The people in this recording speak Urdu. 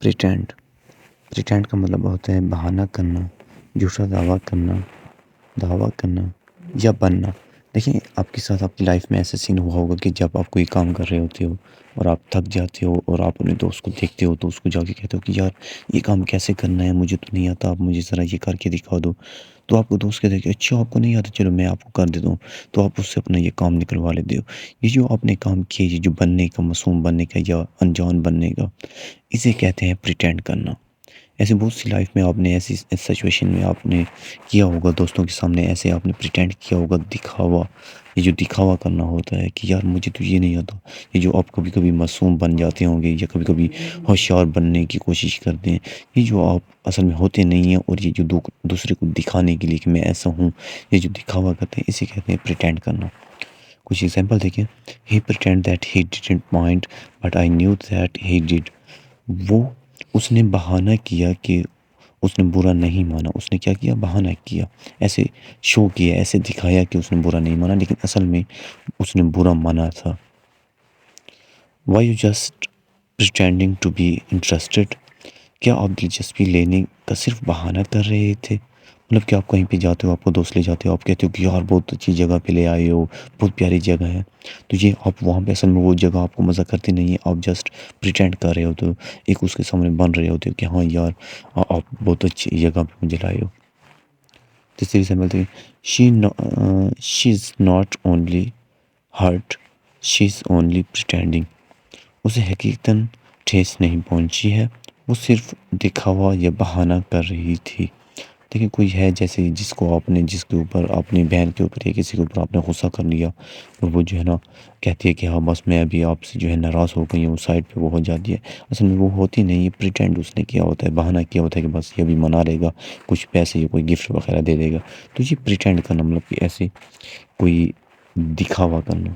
پریٹینڈ کا مطلب ہوتا ہے بہانہ کرنا، جھوٹا دعویٰ کرنا یا بننا۔ دیکھیں آپ کے ساتھ آپ کی لائف میں ایسا سین ہوا ہوگا کہ جب آپ کوئی کام کر رہے ہوتے ہو اور آپ تھک جاتے ہو اور آپ اپنے دوست کو دیکھتے ہو تو اس کو جا کے کہتے ہو کہ یار یہ کام کیسے کرنا ہے، مجھے تو نہیں آتا، آپ مجھے ذرا یہ کر کے دکھا دو۔ تو آپ کو دوست کہتے ہیں کہ اچھا آپ کو نہیں آتا، چلو میں آپ کو کر دیتا ہوں، تو آپ اس سے اپنا یہ کام نکلوا لیتے ہو۔ یہ جو آپ نے کام کیے، یہ جو بننے کا، معصوم بننے کا یا انجان بننے کا، اسے کہتے ہیں پریٹینڈ کرنا۔ ایسے بہت سی لائف میں آپ نے ایسی سچویشن میں آپ نے کیا ہوگا، دوستوں کے سامنے ایسے آپ نے پریٹینڈ کیا ہوگا، دکھاوا، یہ جو دکھاوا کرنا ہوتا ہے کہ یار مجھے تو یہ نہیں آتا۔ یہ جو آپ کبھی کبھی معصوم بن جاتے ہوں گے یا کبھی کبھی ہوشیار بننے کی کوشش کرتے ہیں، یہ جو آپ اصل میں ہوتے نہیں ہیں، اور یہ جو دوسرے کو دکھانے کے لیے کہ میں ایسا ہوں، یہ جو دکھاوا کرتے ہیں، اسے کہتے ہیں پریٹینڈ کرنا۔ کچھ ایگزامپل دیکھیں۔ He pretended that he didn't mind but I knew that he did۔ اس نے بہانہ کیا کہ اس نے برا نہیں مانا۔ اس نے کیا کیا؟ بہانہ کیا، ایسے شو کیا، ایسے دکھایا کہ اس نے برا نہیں مانا، لیکن اصل میں اس نے برا مانا تھا۔ Why you just pretending to be interested؟ کیا آپ دلچسپی لینے کا صرف بہانہ کر رہے تھے؟ مطلب کہ آپ کہیں پہ جاتے ہو، آپ کو دوست لے جاتے ہو، آپ کہتے ہو کہ یار بہت اچھی جگہ پہ لے آئے ہو، بہت پیاری جگہ ہے، تو یہ آپ وہاں پہ اصل میں وہ جگہ آپ کو مزہ کرتی نہیں ہے، آپ جسٹ پریٹینڈ کر رہے ہوتے ہو، ایک اس کے سامنے بن رہے ہوتے ہو کہ ہاں یار آپ بہت اچھی جگہ پہ مجھے لائے ہو۔ تیسری سمجھتے ہیں she is not only hurt, she is only pretending. اسے حقیقتاً ٹھیس نہیں پہنچی ہے، وہ صرف دکھاوا یا بہانہ کر رہی تھی۔ دیکھیں کوئی ہے جیسے جس کے اوپر اپنی بہن کے اوپر یا کسی کے اوپر آپ نے غصہ کر لیا، اور وہ جو ہے نا کہتی ہے کہ ہاں بس میں ابھی آپ سے جو ہے ناراض ہو گئی ہوں، وہ سائڈ پہ وہ ہو جاتی ہے، اصل میں وہ ہوتی نہیں ہے، پریٹینڈ اس نے کیا ہوتا ہے، بہانہ کیا ہوتا ہے کہ بس یہ ابھی منا لے گا، کچھ پیسے یا کوئی گفٹ وغیرہ دے دے گا، تو یہ پریٹینڈ کرنا، مطلب کہ ایسے کوئی دکھاوا کرنا۔